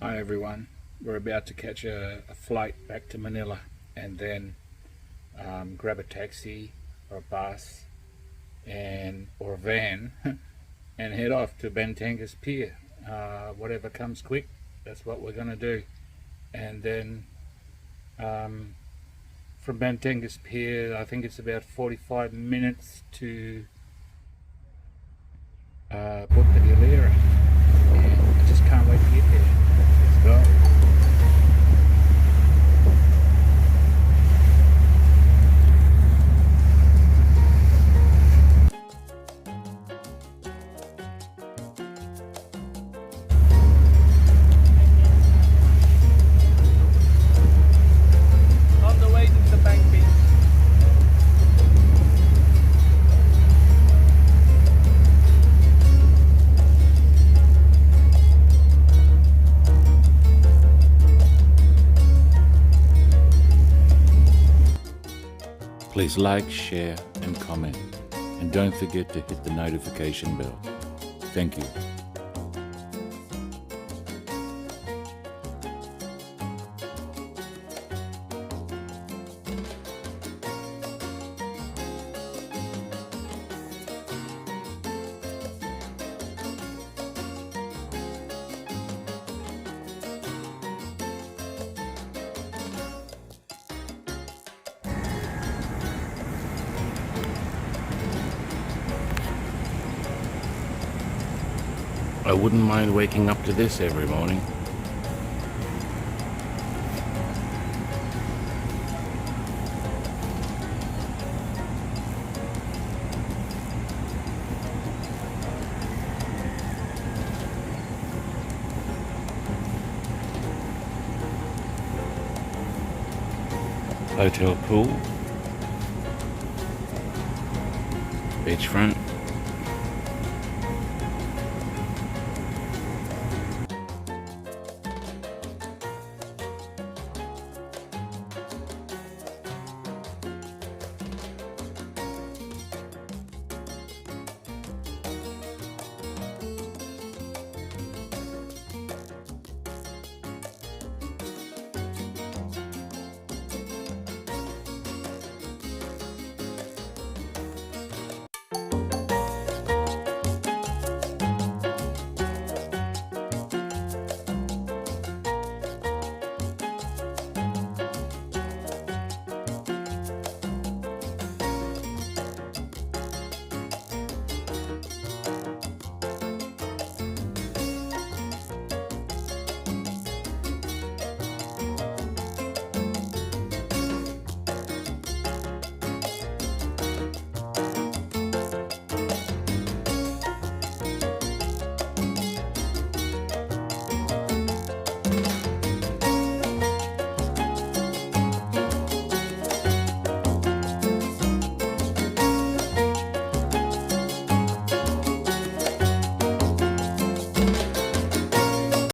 Hi everyone, we're about to catch a flight back to Manila and then grab a taxi or a bus or a van and head off to Batangas Pier. Whatever comes quick, that's what we're going to do. And then from Batangas Pier, I think it's about 45 minutes to Puerto Galera, and I just can't wait to get there. Let's go. On the way to Sabang Beach. Please like, share and comment, and don't forget to hit the notification bell. Thank you. I wouldn't mind waking up to this every morning. Hotel pool, beachfront.